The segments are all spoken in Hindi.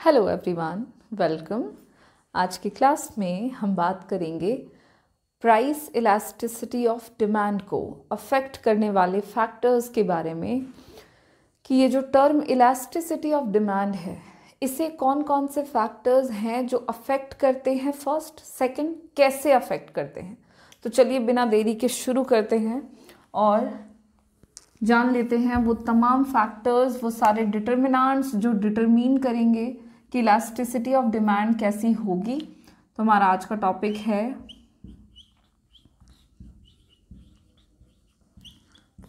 Hello everyone, welcome. आज की क्लास में हम बात करेंगे प्राइस इलास्टिसिटी ऑफ डिमांड को अफेक्ट करने वाले फैक्टर्स के बारे में कि ये जो टर्म इलास्टिसिटी ऑफ डिमांड है इसे कौन कौन से फैक्टर्स हैं जो अफेक्ट करते हैं, फर्स्ट, सेकंड, कैसे अफेक्ट करते हैं। तो चलिए बिना देरी के शुरू करते हैं और जान लेते हैं वो तमाम फैक्टर्स, वो सारे डिटर्मिनेंट्स जो डिटरमिन करेंगे कि इलास्टिसिटी ऑफ डिमांड कैसी होगी। तो हमारा आज का टॉपिक है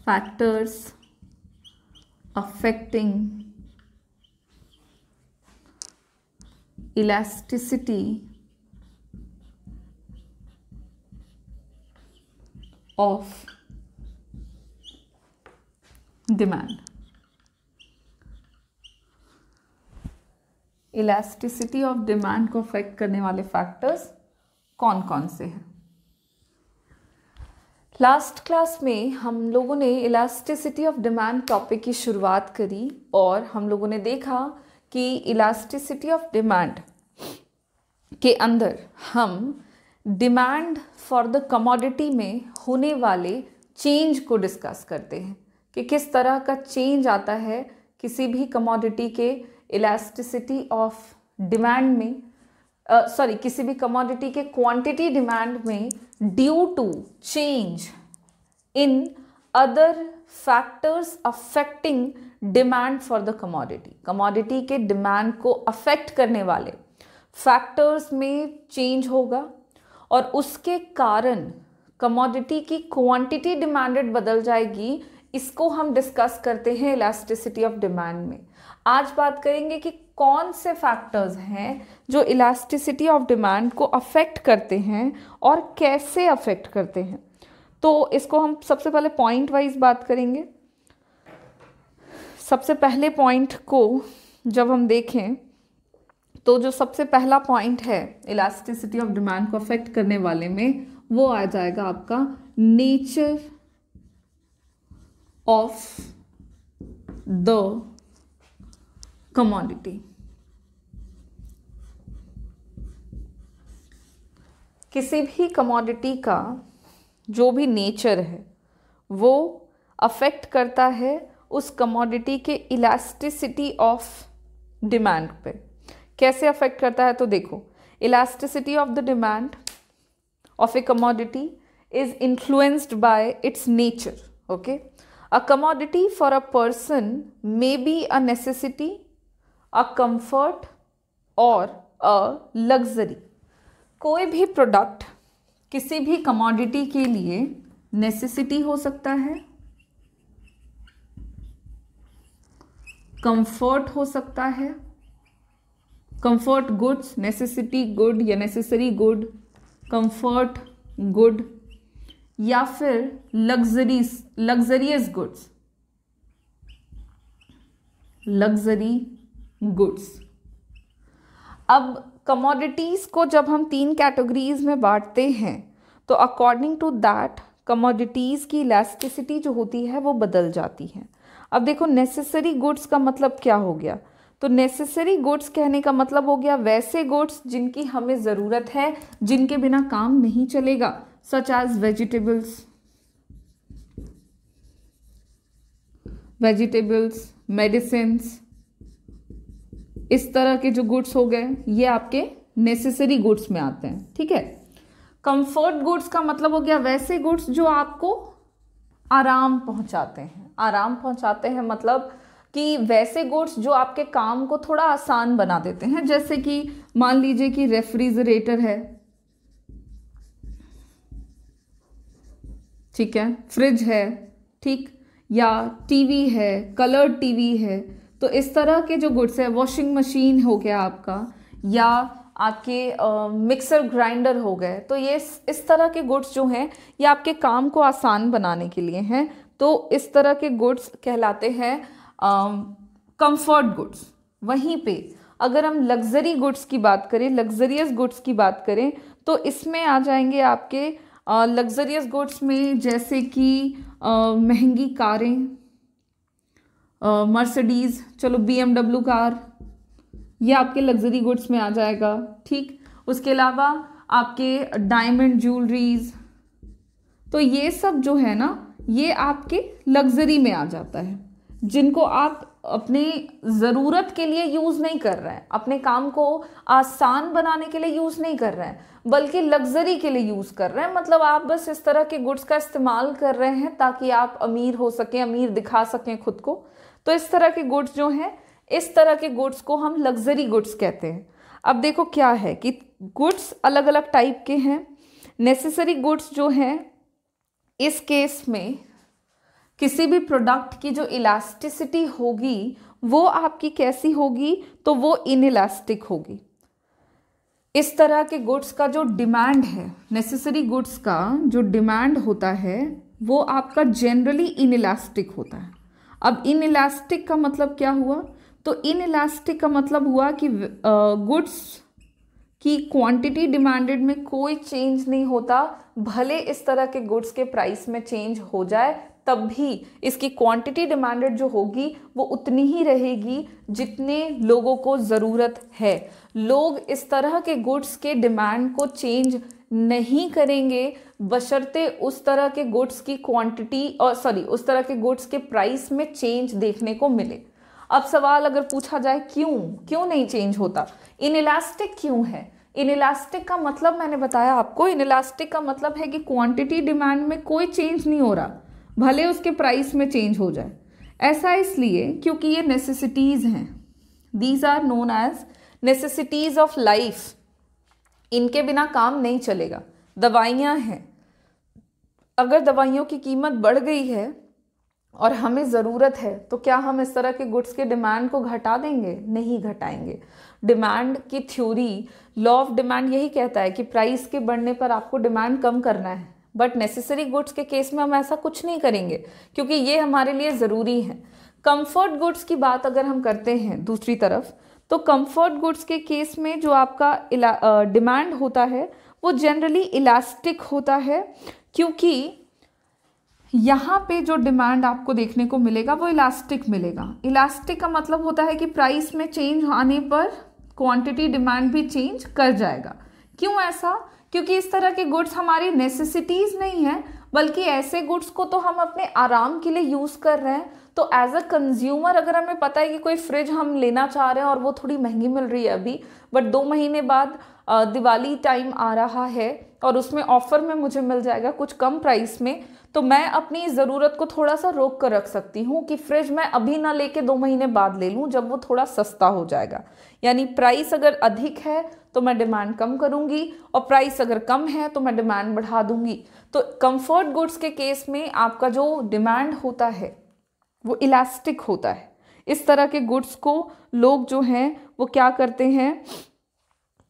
factors affecting elasticity of demand. Elasticity of demand को अफेक्ट करने वाले फैक्टर्स कौन कौन से हैं। लास्ट क्लास में हम लोगों ने इलास्टिसिटी ऑफ डिमांड टॉपिक की शुरुआत करी और हम लोगों ने देखा कि इलास्टिसिटी ऑफ डिमांड के अंदर हम डिमांड फॉर द कमोडिटी में होने वाले चेंज को डिस्कस करते हैं कि किस तरह का चेंज आता है किसी भी कमोडिटी के इलास्टिसिटी ऑफ डिमांड में, किसी भी कमोडिटी के क्वांटिटी डिमांड में due to change in other factors affecting demand for the commodity. Commodity के डिमांड को अफेक्ट करने वाले फैक्टर्स में चेंज होगा और उसके कारण कमोडिटी की क्वांटिटी डिमांडेड बदल जाएगी। इसको हम डिस्कस करते हैं इलास्टिसिटी ऑफ डिमांड में। आज बात करेंगे कि कौन से फैक्टर्स हैं जो इलास्टिसिटी ऑफ डिमांड को अफेक्ट करते हैं और कैसे अफेक्ट करते हैं। तो इसको हम सबसे पहले पॉइंट वाइज बात करेंगे। सबसे पहले पॉइंट को जब हम देखें तो जो सबसे पहला पॉइंट है इलास्टिसिटी ऑफ डिमांड को अफेक्ट करने वाले में वो आ जाएगा आपका नेचर ऑफ द कमोडिटी। किसी भी कमोडिटी का जो भी नेचर है वो अफेक्ट करता है उस कमोडिटी के इलास्टिसिटी ऑफ डिमांड पे। कैसे अफेक्ट करता है तो देखो, elasticity of the demand of A commodity is influenced by it's nature. Okay, a commodity for a person may be a necessity, a comfort or a luxury। कोई भी प्रोडक्ट किसी भी कमोडिटी के लिए नेसेसिटी हो सकता है, कंफर्ट हो सकता है, कंफर्ट गुड्स, नेसेसिटी गुड या नेसेसरी गुड, कंफर्ट गुड, या फिर लग्जरियस गुड्स, लग्जरी गुड्स। अब कमोडिटीज को जब हम 3 कैटेगरीज में बांटते हैं तो अकॉर्डिंग टू दैट कमोडिटीज की इलास्टिसिटी जो होती है वो बदल जाती है। अब देखो, नेसेसरी गुड्स का मतलब क्या हो गया। तो नेसेसरी गुड्स कहने का मतलब हो गया वैसे गुड्स जिनकी हमें ज़रूरत है, जिनके बिना काम नहीं चलेगा, such as vegetables, medicines। इस तरह के जो गुड्स हो गए ये आपके नेसेसरी गुड्स में आते हैं। ठीक है। कंफर्ट गुड्स का मतलब हो गया वैसे गुड्स जो आपको आराम पहुंचाते हैं। आराम पहुंचाते हैं मतलब कि वैसे गुड्स जो आपके काम को थोड़ा आसान बना देते हैं, जैसे कि मान लीजिए कि रेफ्रिजरेटर है, ठीक है, फ्रिज है, ठीक, या टीवी है, कलर्ड टीवी है। तो इस तरह के जो गुड्स है, वॉशिंग मशीन हो गया आपका, या आपके मिक्सर ग्राइंडर हो गए। तो ये इस तरह के गुड्स जो हैं ये आपके काम को आसान बनाने के लिए हैं। तो इस तरह के गुड्स कहलाते हैं कंफर्ट गुड्स। वहीं पे अगर हम लग्जरी गुड्स की बात करें, लग्जरियस गुड्स की बात करें, तो इसमें आ जाएंगे आपके लग्जरियस गुड्स में जैसे कि महंगी कारें, मर्सिडीज़, चलो BMW कार, ये आपके लग्जरी गुड्स में आ जाएगा। ठीक, उसके अलावा आपके डायमंड ज्वेलरीज, तो ये सब जो है ना ये आपके लग्जरी में आ जाता है, जिनको आप अपने ज़रूरत के लिए यूज़ नहीं कर रहे हैं, अपने काम को आसान बनाने के लिए यूज़ नहीं कर रहे हैं, बल्कि लग्जरी के लिए यूज़ कर रहे हैं। मतलब आप बस इस तरह के गुड्स का इस्तेमाल कर रहे हैं ताकि आप अमीर हो सकें, अमीर दिखा सकें खुद को। तो इस तरह के गुड्स जो हैं, इस तरह के गुड्स को हम लग्जरी गुड्स कहते हैं। अब देखो क्या है कि गुड्स अलग अलग टाइप के हैं। नेसेसरी गुड्स जो हैं, इस केस में किसी भी प्रोडक्ट की जो इलास्टिसिटी होगी वो आपकी कैसी होगी, तो वो इनइलास्टिक होगी। इस तरह के गुड्स का जो डिमांड है, नेसेसरी गुड्स का जो डिमांड होता है वो आपका जनरली इनइलास्टिक होता है। अब इनइलास्टिक का मतलब क्या हुआ, तो इनइलास्टिक का मतलब हुआ कि गुड्स की क्वांटिटी डिमांडेड में कोई चेंज नहीं होता, भले इस तरह के गुड्स के प्राइस में चेंज हो जाए तब भी इसकी क्वांटिटी डिमांडेड जो होगी वो उतनी ही रहेगी जितने लोगों को ज़रूरत है। लोग इस तरह के गुड्स के डिमांड को चेंज नहीं करेंगे बशर्ते उस तरह के गुड्स की क्वांटिटी उस तरह के गुड्स के प्राइस में चेंज देखने को मिले। अब सवाल अगर पूछा जाए क्यों नहीं चेंज होता, इनइलास्टिक क्यों है? इनइलास्टिक का मतलब मैंने बताया आपको, इनइलास्टिक का मतलब है कि क्वांटिटी डिमांड में कोई चेंज नहीं हो रहा, भले उसके प्राइस में चेंज हो जाए। ऐसा इसलिए क्योंकि ये नेसेसिटीज़ हैं, these are known as necessities of life. इनके बिना काम नहीं चलेगा। दवाइयाँ हैं, अगर दवाइयों की कीमत बढ़ गई है और हमें ज़रूरत है तो क्या हम इस तरह के गुड्स के डिमांड को घटा देंगे? नहीं घटाएंगे। डिमांड की थ्योरी, लॉ ऑफ डिमांड यही कहता है कि प्राइस के बढ़ने पर आपको डिमांड कम करना है, बट नेसेसरी गुड्स के केस में हम ऐसा कुछ नहीं करेंगे क्योंकि ये हमारे लिए ज़रूरी है। कंफर्ट गुड्स की बात अगर हम करते हैं दूसरी तरफ, तो कंफर्ट गुड्स के केस में जो आपका डिमांड होता है वो जनरली इलास्टिक होता है, क्योंकि यहाँ पे जो डिमांड आपको देखने को मिलेगा वो इलास्टिक मिलेगा। इलास्टिक का मतलब होता है कि प्राइस में चेंज आने पर क्वांटिटी डिमांड भी चेंज कर जाएगा। क्यों ऐसा? क्योंकि इस तरह के गुड्स हमारी नेसेसिटीज़ नहीं है, बल्कि ऐसे गुड्स को तो हम अपने आराम के लिए यूज़ कर रहे हैं। तो एज अ कंज्यूमर अगर हमें पता है कि कोई फ्रिज हम लेना चाह रहे हैं और वो थोड़ी महंगी मिल रही है अभी, बट 2 महीने बाद दिवाली टाइम आ रहा है और उसमें ऑफर में मुझे मिल जाएगा कुछ कम प्राइस में, तो मैं अपनी ज़रूरत को थोड़ा सा रोक कर रख सकती हूँ कि फ्रिज मैं अभी ना लेके 2 महीने बाद ले लूँ जब वो थोड़ा सस्ता हो जाएगा। यानी प्राइस अगर अधिक है तो मैं डिमांड कम करूँगी और प्राइस अगर कम है तो मैं डिमांड बढ़ा दूँगी। तो कंफर्ट गुड्स के केस में आपका जो डिमांड होता है वो इलास्टिक होता है। इस तरह के गुड्स को लोग जो हैं वो क्या करते हैं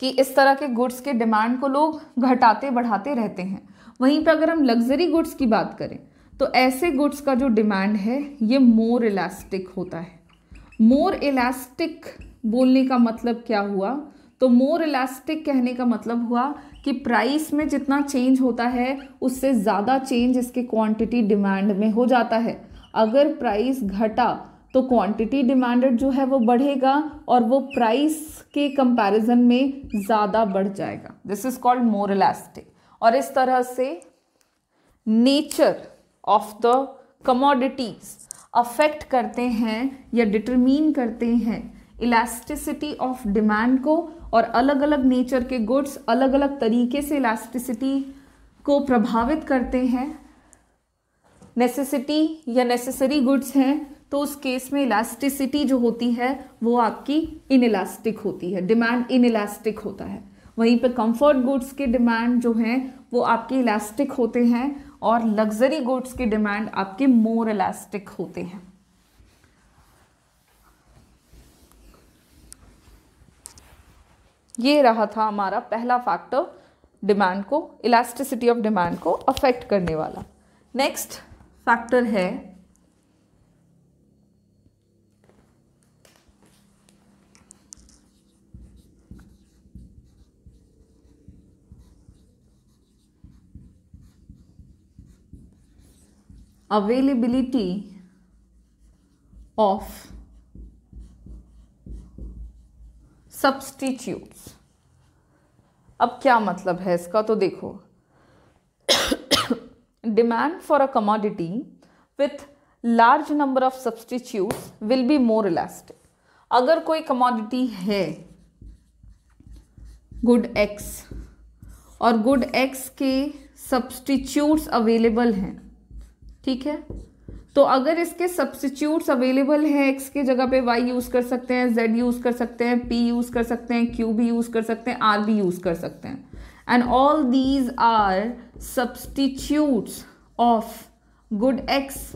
कि इस तरह के गुड्स के डिमांड को लोग घटाते बढ़ाते रहते हैं। वहीं पे अगर हम लग्जरी गुड्स की बात करें तो ऐसे गुड्स का जो डिमांड है ये मोर इलास्टिक होता है। मोर इलास्टिक बोलने का मतलब क्या हुआ? तो मोर इलास्टिक कहने का मतलब हुआ कि प्राइस में जितना चेंज होता है उससे ज़्यादा चेंज इसके क्वांटिटी डिमांड में हो जाता है। अगर प्राइस घटा तो क्वांटिटी डिमांडेड जो है वो बढ़ेगा और वो प्राइस के कंपैरिजन में ज़्यादा बढ़ जाएगा। This is called more elastic. और इस तरह से nature of the commodities affect करते हैं या डिटरमीन करते हैं इलास्टिसिटी ऑफ डिमांड को, और अलग अलग नेचर के गुड्स अलग अलग तरीके से इलास्टिसिटी को प्रभावित करते हैं। नेसेसिटी या नेसेसरी गुड्स हैं तो उस केस में इलास्टिसिटी जो होती है वो आपकी इनइलास्टिक होती है, डिमांड इनइलास्टिक होता है। वहीं पे कंफर्ट गुड्स के डिमांड जो हैं वो आपके इलास्टिक होते हैं और लग्जरी गुड्स की डिमांड आपके मोर इलास्टिक होते हैं। ये रहा था हमारा पहला फैक्टर डिमांड को, इलास्टिसिटी ऑफ डिमांड को अफेक्ट करने वाला। नेक्स्ट फैक्टर है availability of सब्स्टिट्यूट्स। अब क्या मतलब है इसका, तो देखो demand for a commodity with large number of substitutes will be more elastic. अगर कोई कमोडिटी है गुड एक्स और गुड एक्स के सब्स्टिट्यूट्स अवेलेबल हैं, ठीक है, तो अगर इसके सब्स्टिट्यूट्स अवेलेबल हैं, एक्स के जगह पे वाई यूज कर सकते हैं, जेड यूज कर सकते हैं, पी यूज कर सकते हैं, क्यू भी यूज कर सकते हैं, आर भी यूज कर सकते हैं, and all these are substitutes of good X,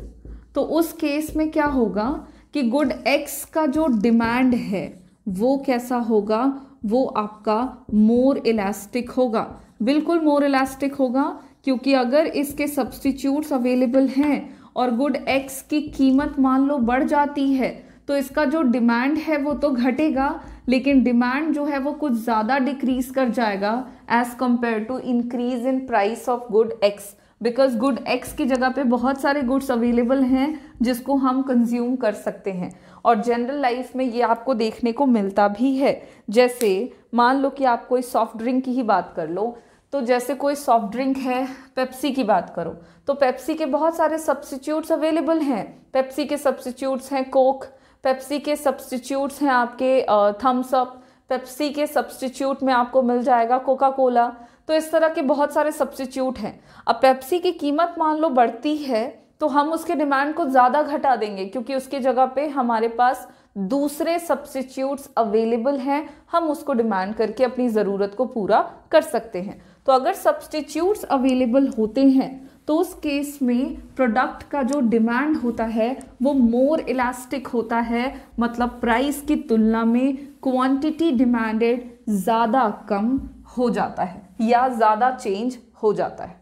तो उस केस में क्या होगा कि गुड एक्स का जो डिमांड है वो कैसा होगा, वो आपका मोर इलास्टिक होगा, बिल्कुल मोर इलास्टिक होगा, क्योंकि अगर इसके सब्स्टिट्यूट्स अवेलेबल हैं और गुड एक्स की कीमत मान लो बढ़ जाती है तो इसका जो डिमांड है वो तो घटेगा, लेकिन डिमांड जो है वो कुछ ज़्यादा डिक्रीज कर जाएगा as compare to increase in price of good X, because good X की जगह पे बहुत सारे गुड्स अवेलेबल हैं जिसको हम कंज्यूम कर सकते हैं। और जनरल लाइफ में ये आपको देखने को मिलता भी है। जैसे मान लो कि आप कोई सॉफ्ट ड्रिंक की ही बात कर लो, तो जैसे कोई सॉफ्ट ड्रिंक है, पेप्सी की बात करो, तो पेप्सी के बहुत सारे सब्स्टिट्यूट्स अवेलेबल हैं। पेप्सी के सब्स्टिट्यूट्स हैं कोक, पेप्सी के सब्स्टिट्यूट्स हैं आपके थम्स अप, पेप्सी के सब्स्टिट्यूट में आपको मिल जाएगा कोका कोला। तो इस तरह के बहुत सारे सब्स्टिट्यूट हैं। अब पेप्सी की कीमत मान लो बढ़ती है तो हम उसके डिमांड को ज़्यादा घटा देंगे, क्योंकि उसकी जगह पे हमारे पास दूसरे सब्स्टिट्यूट्स अवेलेबल हैं, हम उसको डिमांड करके अपनी ज़रूरत को पूरा कर सकते हैं। तो अगर सब्स्टिट्यूट्स अवेलेबल होते हैं तो उस केस में प्रोडक्ट का जो डिमांड होता है वो मोर इलास्टिक होता है, मतलब प्राइस की तुलना में क्वांटिटी डिमांडेड ज़्यादा कम हो जाता है या ज़्यादा चेंज हो जाता है।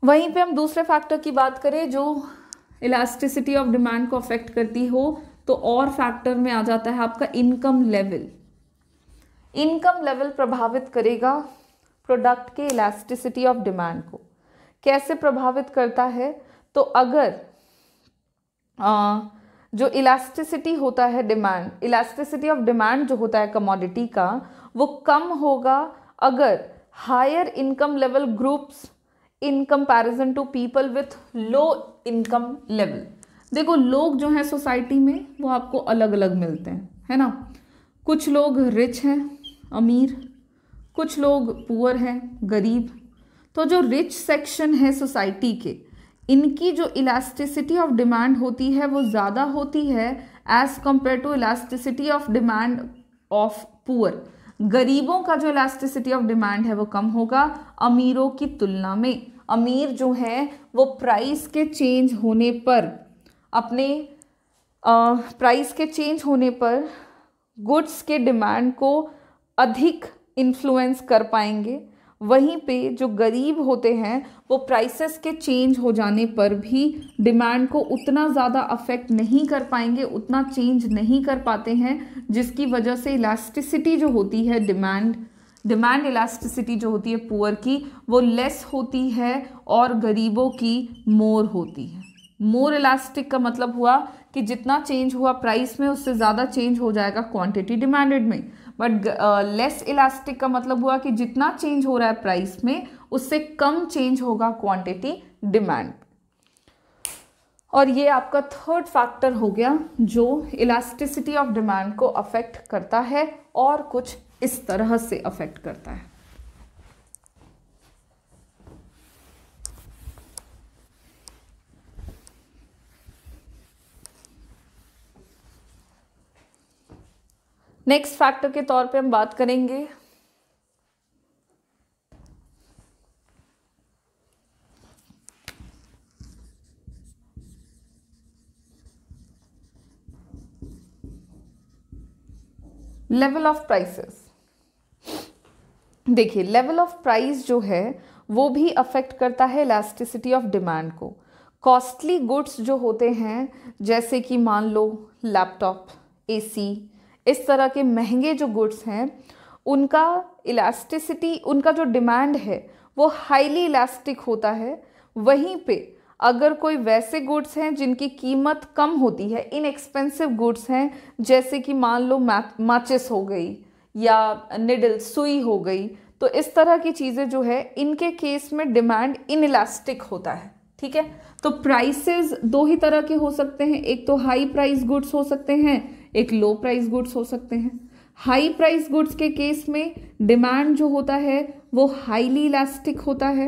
वहीं पे हम दूसरे फैक्टर की बात करें जो इलास्टिसिटी ऑफ डिमांड को अफेक्ट करती हो, तो और फैक्टर में आ जाता है आपका इनकम लेवल। इनकम लेवल प्रभावित करेगा प्रोडक्ट के इलास्टिसिटी ऑफ डिमांड को। कैसे प्रभावित करता है, तो अगर जो इलास्टिसिटी होता है डिमांड, इलास्टिसिटी ऑफ डिमांड जो होता है कमोडिटी का, वो कम होगा अगर higher income level groups in comparison to people with low income level. देखो लोग जो हैं सोसाइटी में वो आपको अलग अलग मिलते हैं, है ना। कुछ लोग रिच हैं, अमीर, कुछ लोग पुअर हैं, गरीब। तो जो रिच सेक्शन है सोसाइटी के, इनकी जो इलास्टिसिटी ऑफ डिमांड होती है वो ज़्यादा होती है as compare to elasticity of demand of poor. गरीबों का जो इलास्टिसिटी ऑफ डिमांड है वो कम होगा अमीरों की तुलना में। अमीर जो है वो प्राइस के चेंज होने पर, अपने प्राइस के चेंज होने पर गुड्स के डिमांड को अधिक इन्फ्लुएंस कर पाएंगे। वहीं पे जो गरीब होते हैं वो प्राइसेस के चेंज हो जाने पर भी डिमांड को उतना ज़्यादा अफेक्ट नहीं कर पाएंगे, उतना चेंज नहीं कर पाते हैं, जिसकी वजह से इलास्टिसिटी जो होती है डिमांड इलास्टिसिटी जो होती है पुअर की वो लेस होती है और गरीबों की मोर होती है। मोर इलास्टिक का मतलब हुआ कि जितना चेंज हुआ प्राइस में उससे ज़्यादा चेंज हो जाएगा क्वांटिटी डिमांडेड में। बट लेस इलास्टिक का मतलब हुआ कि जितना चेंज हो रहा है प्राइस में उससे कम चेंज होगा क्वांटिटी डिमांड। और ये आपका थर्ड फैक्टर हो गया जो इलास्टिसिटी ऑफ डिमांड को अफेक्ट करता है और कुछ इस तरह से अफेक्ट करता है। नेक्स्ट फैक्टर के तौर पे हम बात करेंगे लेवल ऑफ प्राइसेस। देखिए लेवल ऑफ प्राइस जो है वो भी अफेक्ट करता है इलास्टिसिटी ऑफ डिमांड को। कॉस्टली गुड्स जो होते हैं जैसे कि मान लो लैपटॉप, एसी, इस तरह के महंगे जो गुड्स हैं उनका इलास्टिसिटी, उनका जो डिमांड है वो हाईली इलास्टिक होता है। वहीं पे अगर कोई वैसे गुड्स हैं जिनकी कीमत कम होती है, इनएक्सपेंसिव गुड्स हैं, जैसे कि मान लो माचिस हो गई या निडल सुई हो गई, तो इस तरह की चीज़ें जो है इनके केस में डिमांड इनइलास्टिक होता है। ठीक है, तो प्राइसेस दो ही तरह के हो सकते हैं, एक तो हाई प्राइस गुड्स हो सकते हैं, एक लो प्राइस गुड्स हो सकते हैं। हाई प्राइस गुड्स के केस में डिमांड जो होता है वो हाईली इलास्टिक होता है।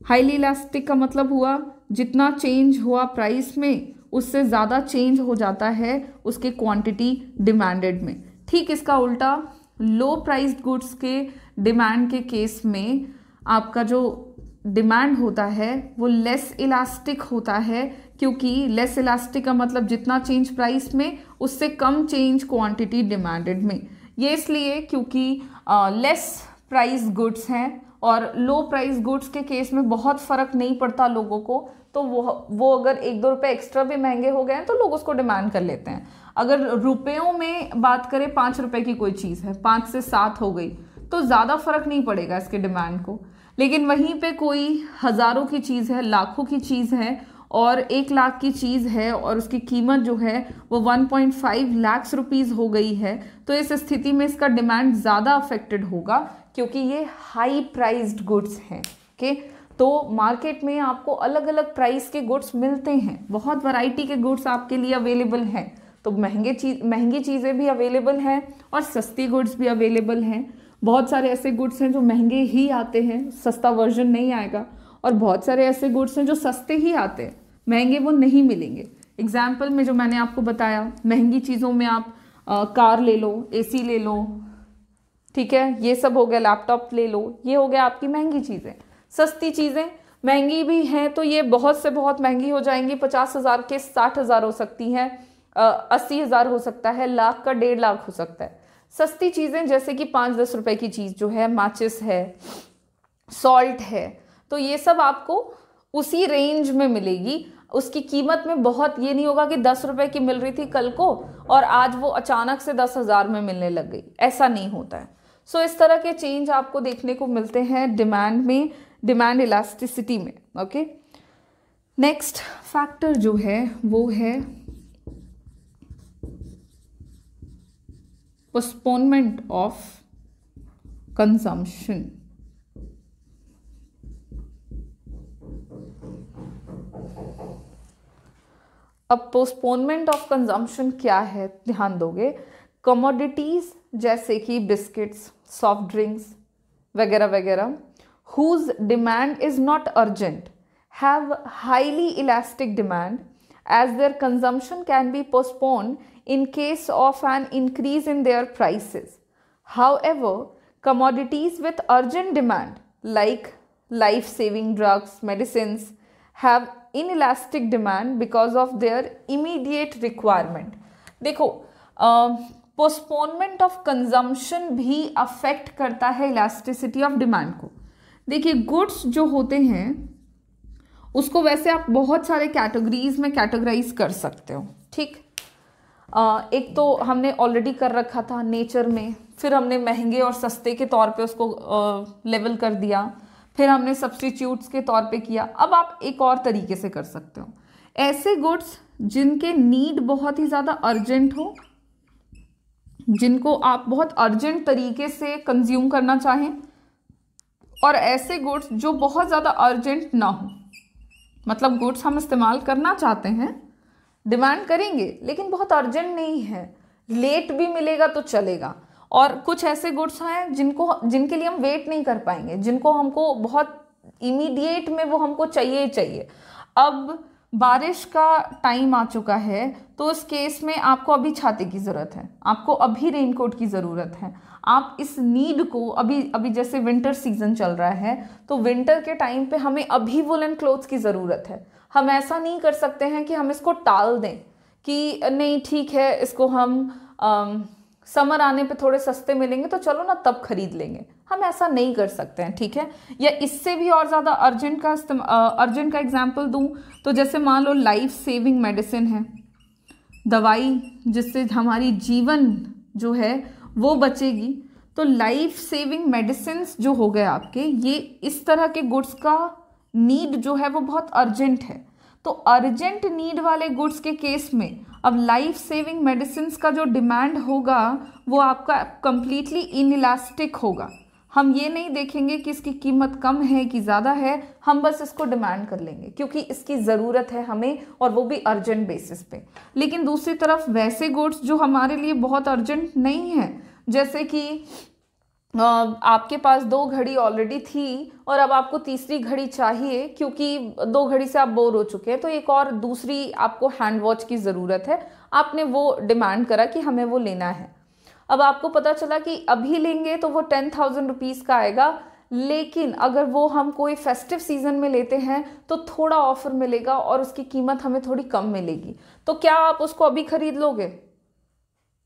हाईली इलास्टिक का मतलब हुआ जितना चेंज हुआ प्राइस में उससे ज़्यादा चेंज हो जाता है उसके क्वांटिटी डिमांडेड में। ठीक इसका उल्टा लो प्राइस्ड गुड्स के डिमांड के केस में आपका जो डिमांड होता है वो लेस इलास्टिक होता है, क्योंकि लेस इलास्टिक का मतलब जितना चेंज प्राइस में उससे कम चेंज क्वांटिटी डिमांडेड में। ये इसलिए क्योंकि लेस प्राइस गुड्स हैं और लो प्राइस गुड्स के केस में बहुत फ़र्क नहीं पड़ता लोगों को, तो वो अगर 1-2 रुपये एक्स्ट्रा भी महंगे हो गए हैं तो लोग उसको डिमांड कर लेते हैं। अगर रुपयों में बात करें, 5 रुपये की कोई चीज़ है 5 से 7 हो गई तो ज़्यादा फर्क नहीं पड़ेगा इसके डिमांड को। लेकिन वहीं पे कोई हज़ारों की चीज़ है, लाखों की चीज़ है और 1 लाख की चीज़ है और उसकी कीमत जो है वो 1.5 लाख रुपीज़ हो गई है, तो इस स्थिति में इसका डिमांड ज़्यादा अफेक्टेड होगा क्योंकि ये हाई प्राइस्ड गुड्स हैं। ओके, तो मार्केट में आपको अलग अलग प्राइस के गुड्स मिलते हैं, बहुत वैरायटी के गुड्स आपके लिए अवेलेबल हैं। तो महंगी चीज़ें भी अवेलेबल हैं और सस्ती गुड्स भी अवेलेबल हैं। बहुत सारे ऐसे गुड्स हैं जो महंगे ही आते हैं, सस्ता वर्जन नहीं आएगा, और बहुत सारे ऐसे गुड्स हैं जो सस्ते ही आते हैं, महंगे वो नहीं मिलेंगे। एग्जाम्पल में जो मैंने आपको बताया, महंगी चीज़ों में आप कार ले लो, एसी ले लो, ठीक है, ये सब हो गया, लैपटॉप ले लो, ये हो गया आपकी महंगी चीज़ें। सस्ती चीज़ें महंगी भी हैं तो ये बहुत से बहुत महंगी हो जाएंगी, 50,000 के 60,000 हो सकती हैं, 80,000 हो सकता है, लाख का 1.5 लाख हो सकता है। सस्ती चीज़ें जैसे कि 5-10 रुपए की चीज़ जो है, माचिस है, सॉल्ट है, तो ये सब आपको उसी रेंज में मिलेगी। उसकी कीमत में बहुत ये नहीं होगा कि 10 रुपए की मिल रही थी कल को और आज वो अचानक से 10,000 में मिलने लग गई, ऐसा नहीं होता है। सो इस तरह के चेंज आपको देखने को मिलते हैं डिमांड में, डिमांड इलास्टिसिटी में। ओके, नेक्स्ट फैक्टर जो है वो है पोस्टपोनमेंट ऑफ कंजम्पशन। अब पोस्टपोनमेंट ऑफ कंजम्पशन क्या है, ध्यान दोगे, कमोडिटीज जैसे कि बिस्किट्स, सॉफ्ट ड्रिंक्स वगैरह वगैरह, whose demand is not urgent, have highly elastic demand as their consumption can be postponed in case of an increase in their prices. However, commodities with urgent demand like life-saving drugs, medicines have inelastic demand because of their immediate requirement. देखो, पोस्टपोनमेंट ऑफ कंजम्पशन भी अफेक्ट करता है इलास्टिसिटी ऑफ डिमांड को। देखिए, गुड्स जो होते हैं उसको वैसे आप बहुत सारे कैटेगरीज में कैटेगराइज कर सकते हो। ठीक, एक तो हमने ऑलरेडी कर रखा था नेचर में, फिर हमने महंगे और सस्ते के तौर पे उसको लेवल कर दिया, फिर हमने सब्स्टिट्यूट्स के तौर पे किया। अब आप एक और तरीके से कर सकते हो, ऐसे गुड्स जिनके नीड बहुत ही ज़्यादा अर्जेंट हो, जिनको आप बहुत अर्जेंट तरीके से कंज्यूम करना चाहें, और ऐसे गुड्स जो बहुत ज़्यादा अर्जेंट ना हो, मतलब गुड्स हम इस्तेमाल करना चाहते हैं, डिमांड करेंगे लेकिन बहुत अर्जेंट नहीं है, लेट भी मिलेगा तो चलेगा। और कुछ ऐसे गुड्स हैं जिनके लिए हम वेट नहीं कर पाएंगे, जिनको हमको बहुत इमीडिएट में वो हमको चाहिए ही चाहिए। अब बारिश का टाइम आ चुका है तो उस केस में आपको अभी छाते की ज़रूरत है, आपको अभी रेनकोट की ज़रूरत है। आप इस नीड को अभी जैसे विंटर सीजन चल रहा है तो विंटर के टाइम पे हमें अभी वुलन क्लोथ्स की ज़रूरत है। हम ऐसा नहीं कर सकते हैं कि हम इसको टाल दें कि नहीं ठीक है, इसको हम समर आने पे थोड़े सस्ते मिलेंगे तो चलो ना तब खरीद लेंगे, हम ऐसा नहीं कर सकते हैं। ठीक है, या इससे भी और ज़्यादा अर्जेंट का एग्जाम्पल दूं तो जैसे मान लो लाइफ सेविंग मेडिसिन है, दवाई जिससे हमारी जीवन जो है वो बचेगी, तो लाइफ सेविंग मेडिसिन जो हो गए आपके, ये इस तरह के गुड्स का नीड जो है वो बहुत अर्जेंट है। तो अर्जेंट नीड वाले गुड्स के केस में अब लाइफ सेविंग मेडिसिन का जो डिमांड होगा वो आपका कंप्लीटली इनइलास्टिक होगा। हम ये नहीं देखेंगे कि इसकी कीमत कम है कि ज़्यादा है, हम बस इसको डिमांड कर लेंगे क्योंकि इसकी ज़रूरत है हमें, और वो भी अर्जेंट बेसिस पे। लेकिन दूसरी तरफ वैसे गुड्स जो हमारे लिए बहुत अर्जेंट नहीं है, जैसे कि आपके पास 2 घड़ी ऑलरेडी थी और अब आपको तीसरी घड़ी चाहिए क्योंकि 2 घड़ी से आप बोर हो चुके हैं, तो एक और दूसरी आपको हैंड वॉच की ज़रूरत है, आपने वो डिमांड करा कि हमें वो लेना है। अब आपको पता चला कि अभी लेंगे तो वो 10,000 रुपीज़ का आएगा, लेकिन अगर वो हम कोई फेस्टिव सीजन में लेते हैं तो थोड़ा ऑफर मिलेगा और उसकी कीमत हमें थोड़ी कम मिलेगी। तो क्या आप उसको अभी खरीद लोगे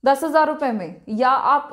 10,000 रुपये में, या आप